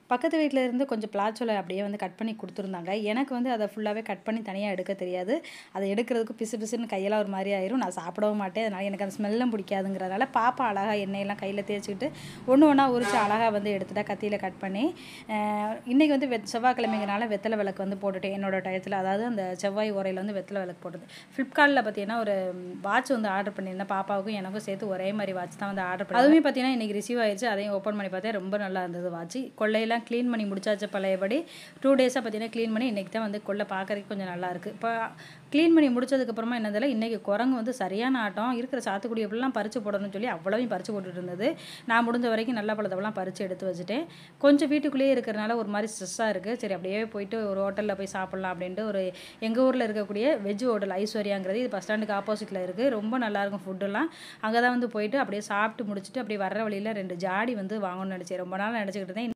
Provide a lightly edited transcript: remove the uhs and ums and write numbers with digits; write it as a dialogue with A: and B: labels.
A: பக்கத்து வீட்ல இருந்து கொஞ்சம் பிளாச்சோல அப்படியே வந்து கட் பண்ணி குடுத்துருந்தாங்க. எனக்கு வந்து அத ஃபுல்லாவே கட் பண்ணி தனியா எடுக்க தெரியாது. அத எடுக்கிறதுக்கு பிசு பிசுன்னு கையெல்லாம் ஒரு மாரி ஆயிரும். நான் சாப்பிடவும் மாட்டேன். அதனால எனக்கு அந்த ஸ்மெல்லும் பிடிக்காதுங்கிறதுனால, பாப்பா அழகா எண்ணெயெல்லாம் கையில தேய்ச்சுக்கிட்டு, ஒண்ணு ஒண்ணா உரிச்சு அழகா வந்து எடுத்துட்டா கத்தியில கட் பண்ணி. இன்னைக்கு வந்து செவ்வாய்க்கிழமைங்கிறனால வெத்தல விளக்கு வந்து போட்டுட்டேன். என்னோட டயத்துல. அதாவது அந்த செவ்வாய் ஓரையில வந்து வெத்தல விளக்கு போட்டது. Flipkartல பார்த்தீங்கன்னா, ஒரு வாட்ச் வந்து ஆர்டர் பண்ணியிருந்தேன். பாப்பாவுக்கும் எனக்கும் சேர்த்து ஒரே மாரி வாட்ச் தான் வந்து ஆர்டர் பண்ணேன். அதுவுமே பார்த்தீங்கன்னா, இன்னைக்கு ரிசீவ் ஆயிருச்சு. அதையும் ஓப்பன் பண்ணி பார்த்தேன். ரொம்ப நல்லா இருந்தது வாட்ச். கொள்ளையெல்லாம் கிளீன் பண்ணி முடிச்சாச்சு பழையபடி. 2 டேஸா பார்த்தீங்கன்னா, கிளீன் பண்ணி இன்னைக்கு தான் வந்து கொள்ள பார்க்கறதுக்கு கொஞ்சம் நல்லாயிருக்கு. இப்போ கிளீன் பண்ணி முடிச்சதுக்கப்புறமா என்னதில்ல, இன்னைக்கு குரங்கு வந்து சரியான ஆட்டம். இருக்கிற சாத்துக்குடி எப்படிலாம் பறிச்சு போடணும்னு சொல்லி அவ்வளவையும் பறிச்சு போட்டுட்டு இருந்தது. நான் முடிஞ்ச வரைக்கும் நல்ல பழத்தெல்லாம் பறிச்சு எடுத்து வச்சுட்டேன். கொஞ்சம் வீட்டுக்குள்ளேயே இருக்கிறனால ஒரு மாரி ஸ்ட்ரெஸ்ஸா இருக்கு. சரி அப்படியே போயிட்டு ஒரு ஹோட்டல்ல போய் சாப்பிடலாம் அப்படின்ட்டு எங்க ஊர்ல இருக்கக்கூடிய வெஜ் ஹோட்டல் ஐஸ்வர்யாங்கிறது இது பஸ் ஸ்டாண்டுக்கு ஆப்போசிட்ல இருக்கு. ரொம்ப நல்லாயிருக்கும் ஃபுட்டெல்லாம். அங்க தான் வந்து போயிட்டு அப்படியே சாப்பிட்டு முடிச்சுட்டு அப்படியே வர்ற வழியில 2 ஜாடி வந்து வாங்கணும்னு நினைச்சேன். ரொம்ப நாள் நினைச்சுக்கிட்டு இருந்தேன்.